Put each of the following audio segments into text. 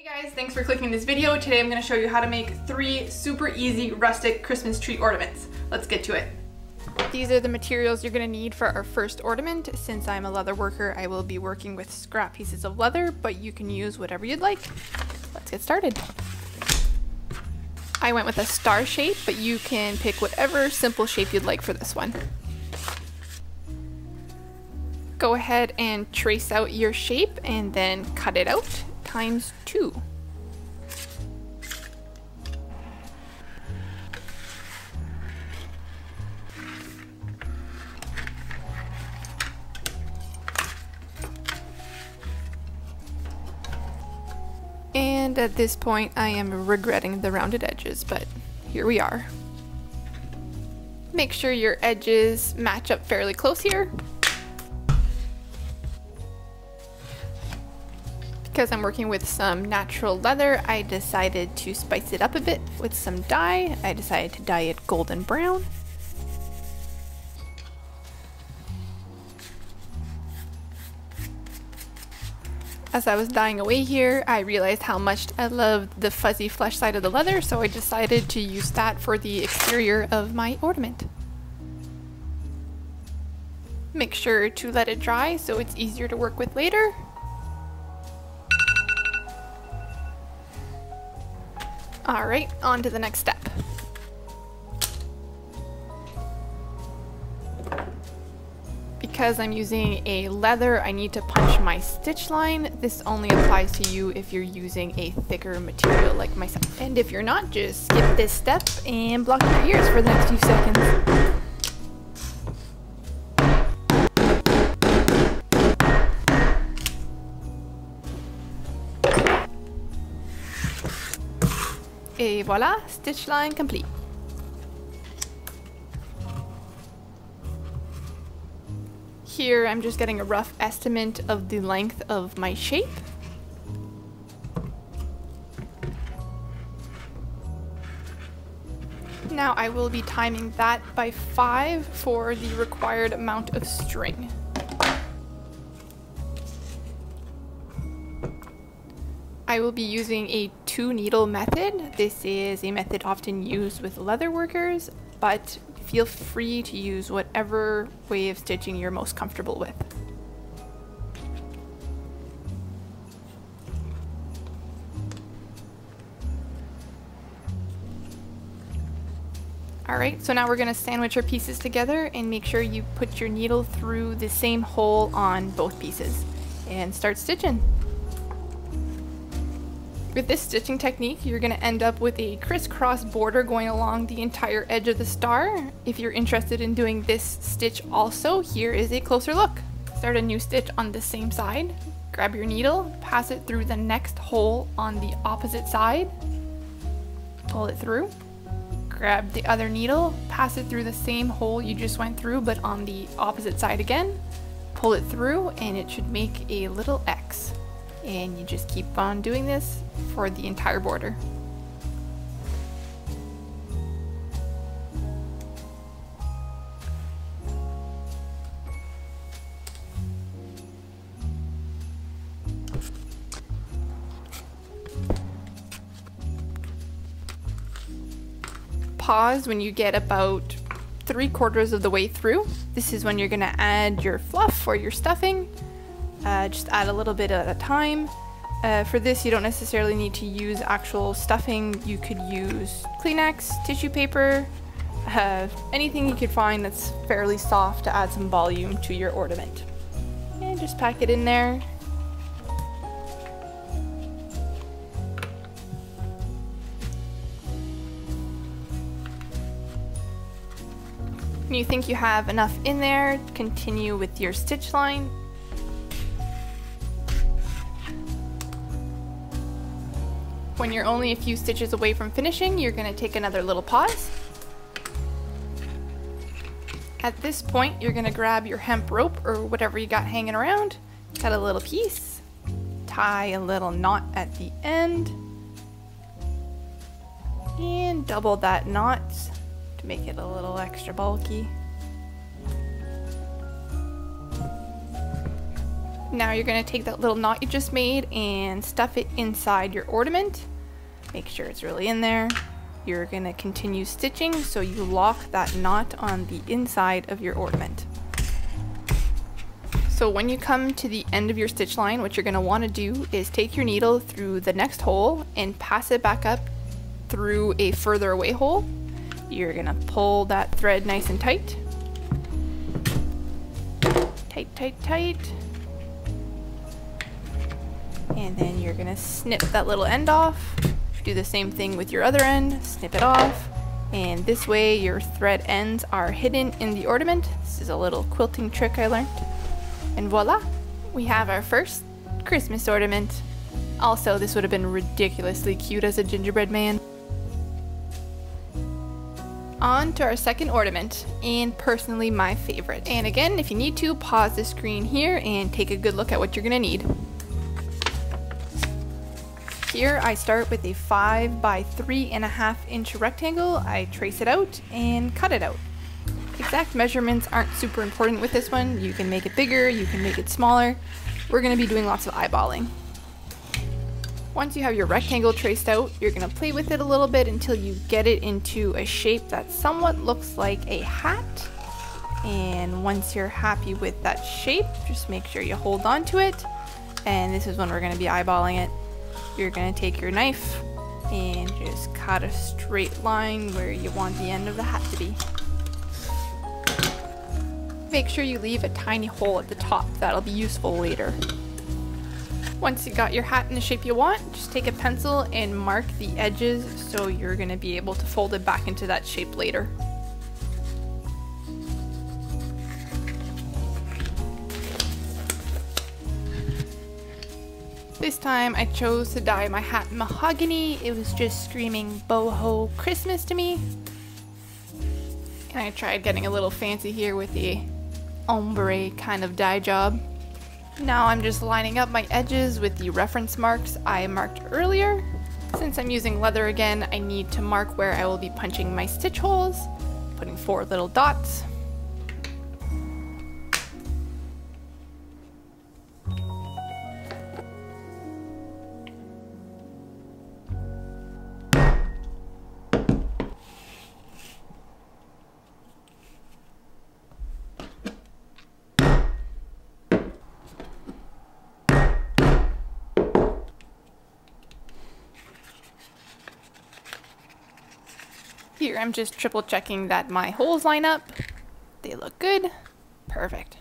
Hey guys, thanks for clicking this video. Today I'm going to show you how to make 3 super easy rustic Christmas tree ornaments. Let's get to it. These are the materials you're going to need for our first ornament. Since I'm a leather worker, I will be working with scrap pieces of leather, but you can use whatever you'd like. Let's get started. I went with a star shape, but you can pick whatever simple shape you'd like for this one. Go ahead and trace out your shape and then cut it out times 2. And at this point I am regretting the rounded edges, but here we are. Make sure your edges match up fairly close here. Because I'm working with some natural leather, I decided to spice it up a bit with some dye. I decided to dye it golden brown. As I was dyeing away here, I realized how much I loved the fuzzy flesh side of the leather, so I decided to use that for the exterior of my ornament. Make sure to let it dry so it's easier to work with later. Alright, on to the next step. Because I'm using a leather, I need to punch my stitch line. This only applies to you if you're using a thicker material like myself. And if you're not, just skip this step and block your ears for the next few seconds. Et voila, stitch line complete. Here I'm just getting a rough estimate of the length of my shape. Now I will be timing that by 5 for the required amount of string. I will be using a 2-needle method. This is a method often used with leather workers, but feel free to use whatever way of stitching you're most comfortable with. Alright, so now we're going to sandwich our pieces together and make sure you put your needle through the same hole on both pieces and start stitching. With this stitching technique, you're going to end up with a crisscross border going along the entire edge of the star. If you're interested in doing this stitch also, here is a closer look. Start a new stitch on the same side, grab your needle, pass it through the next hole on the opposite side, pull it through, grab the other needle, pass it through the same hole you just went through but on the opposite side again, pull it through, and it should make a little X. And you just keep on doing this for the entire border. Pause when you get about 3/4 of the way through. This is when you're gonna add your fluff or your stuffing. Just add a little bit at a time. For this, you don't necessarily need to use actual stuffing. You could use Kleenex, tissue paper, anything you could find that's fairly soft to add some volume to your ornament. And just pack it in there. When you think you have enough in there, continue with your stitch line. When you're only a few stitches away from finishing, you're going to take another little pause. At this point, you're going to grab your hemp rope or whatever you got hanging around, cut a little piece, tie a little knot at the end, and double that knot to make it a little extra bulky. Now you're going to take that little knot you just made and stuff it inside your ornament. Make sure it's really in there. You're going to continue stitching so you lock that knot on the inside of your ornament. So when you come to the end of your stitch line, what you're going to want to do is take your needle through the next hole and pass it back up through a further away hole. You're going to pull that thread nice and tight. Tight, tight, tight. And then you're gonna snip that little end off. Do the same thing with your other end, snip it off. And this way your thread ends are hidden in the ornament. This is a little quilting trick I learned. And voila, we have our first Christmas ornament. Also, this would have been ridiculously cute as a gingerbread man. On to our second ornament, and personally my favorite. And again, if you need to, pause the screen here and take a good look at what you're gonna need. Here I start with a 5 by 3.5 inch rectangle. I trace it out and cut it out. Exact measurements aren't super important with this one. You can make it bigger, you can make it smaller. We're gonna be doing lots of eyeballing. Once you have your rectangle traced out, you're gonna play with it a little bit until you get it into a shape that somewhat looks like a hat. And once you're happy with that shape, just make sure you hold on to it. And this is when we're gonna be eyeballing it. You're gonna take your knife and just cut a straight line where you want the end of the hat to be. Make sure you leave a tiny hole at the top. That'll be useful later. Once you got your hat in the shape you want, just take a pencil and mark the edges so you're gonna be able to fold it back into that shape later. This time I chose to dye my hat mahogany. It was just screaming boho Christmas to me. And I tried getting a little fancy here with the ombre kind of dye job. Now I'm just lining up my edges with the reference marks I marked earlier. Since I'm using leather again, I need to mark where I will be punching my stitch holes, putting 4 little dots. Here I'm just triple checking that my holes line up. They look good. Perfect.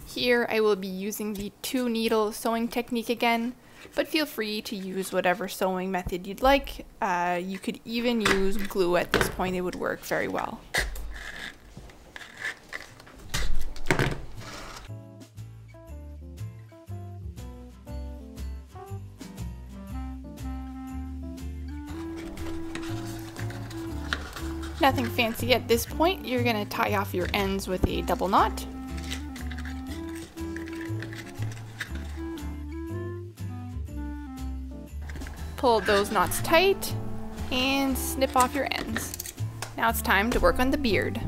Here I will be using the 2 needle sewing technique again, but feel free to use whatever sewing method you'd like. You could even use glue at this point, it would work very well. Nothing fancy at this point. You're going to tie off your ends with a double knot. Pull those knots tight and snip off your ends. Now it's time to work on the beard.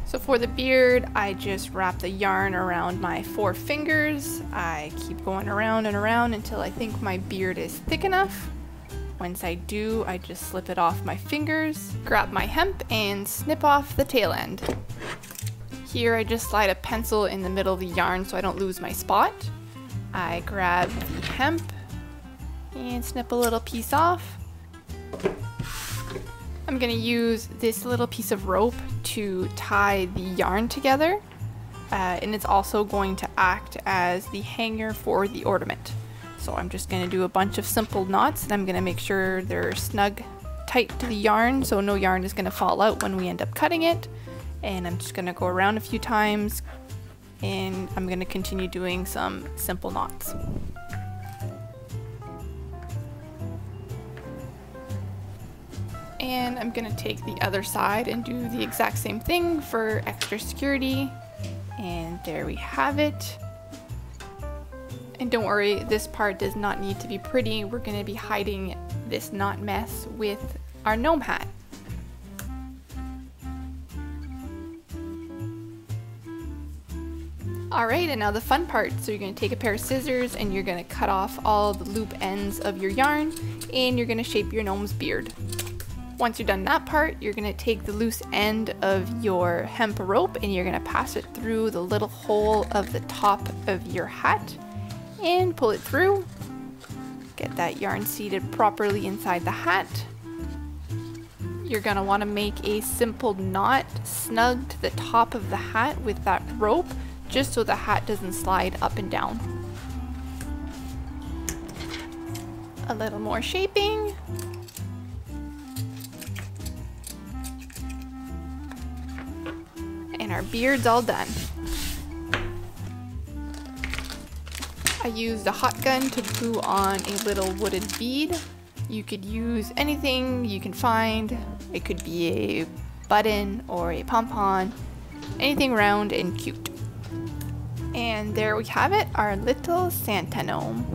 So for the beard, I just wrap the yarn around my 4 fingers. I keep going around and around until I think my beard is thick enough. Once I do, I just slip it off my fingers, grab my hemp, and snip off the tail end. Here I just slide a pencil in the middle of the yarn so I don't lose my spot. I grab the hemp and snip a little piece off. I'm gonna use this little piece of rope to tie the yarn together, and it's also going to act as the hanger for the ornament. So I'm just going to do a bunch of simple knots, and I'm going to make sure they're snug tight to the yarn so no yarn is going to fall out when we end up cutting it. And I'm just going to go around a few times, and I'm going to continue doing some simple knots. And I'm going to take the other side and do the exact same thing for extra security. And there we have it. And don't worry, this part does not need to be pretty. We're going to be hiding this knot mess with our gnome hat. Alright, and now the fun part. So you're going to take a pair of scissors and you're going to cut off all the loop ends of your yarn and you're going to shape your gnome's beard. Once you're done that part, you're going to take the loose end of your hemp rope and you're going to pass it through the little hole of the top of your hat and pull it through. Get that yarn seated properly inside the hat. You're going to want to make a simple knot snug to the top of the hat with that rope, just so the hat doesn't slide up and down. A little more shaping. And our beard's all done. I used a hot gun to glue on a little wooden bead. You could use anything you can find. It could be a button or a pom-pom, anything round and cute. And there we have it, our little Santa gnome.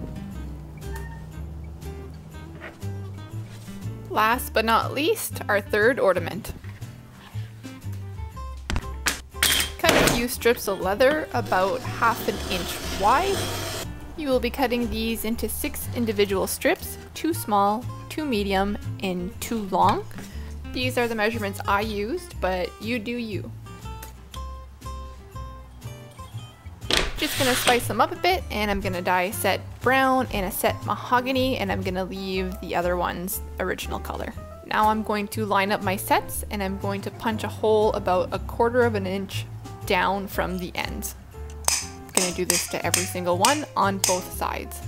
Last but not least, our third ornament. Cut a few strips of leather about 1/2 inch wide. You will be cutting these into 6 individual strips, 2 small, 2 medium, and 2 long. These are the measurements I used, but you do you. Just gonna spice them up a bit, and I'm gonna dye a set brown and a set mahogany, and I'm gonna leave the other ones original color. Now I'm going to line up my sets, and I'm going to punch a hole about 1/4 inch down from the ends. I'm gonna do this to every single one on both sides.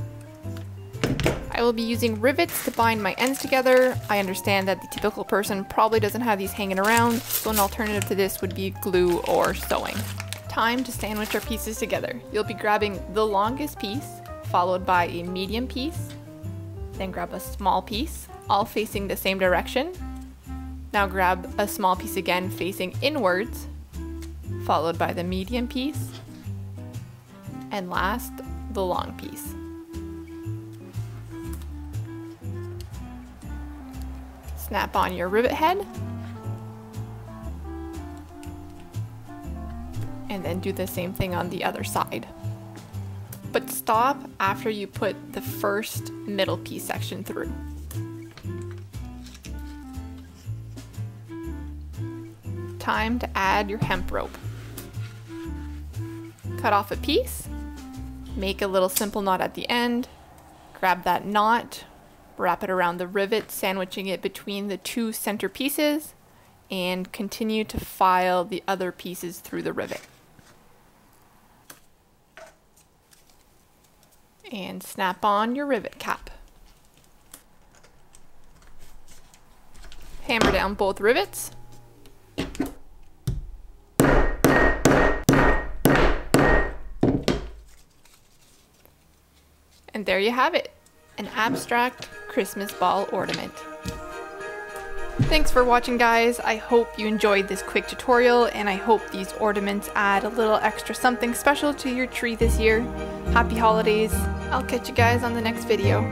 I will be using rivets to bind my ends together. I understand that the typical person probably doesn't have these hanging around, so an alternative to this would be glue or sewing. Time to sandwich our pieces together. You'll be grabbing the longest piece, followed by a medium piece, then grab a small piece, all facing the same direction. Now grab a small piece again facing inwards, followed by the medium piece, and last, the long piece. Snap on your rivet head, and then do the same thing on the other side. But stop after you put the first middle piece section through. Time to add your hemp rope. Cut off a piece, make a little simple knot at the end, grab that knot, wrap it around the rivet, sandwiching it between the 2 center pieces, and continue to file the other pieces through the rivet. And snap on your rivet cap. Hammer down both rivets. And there you have it, an abstract Christmas ball ornament. Thanks for watching, guys. I hope you enjoyed this quick tutorial, and I hope these ornaments add a little extra something special to your tree this year. Happy holidays. I'll catch you guys on the next video.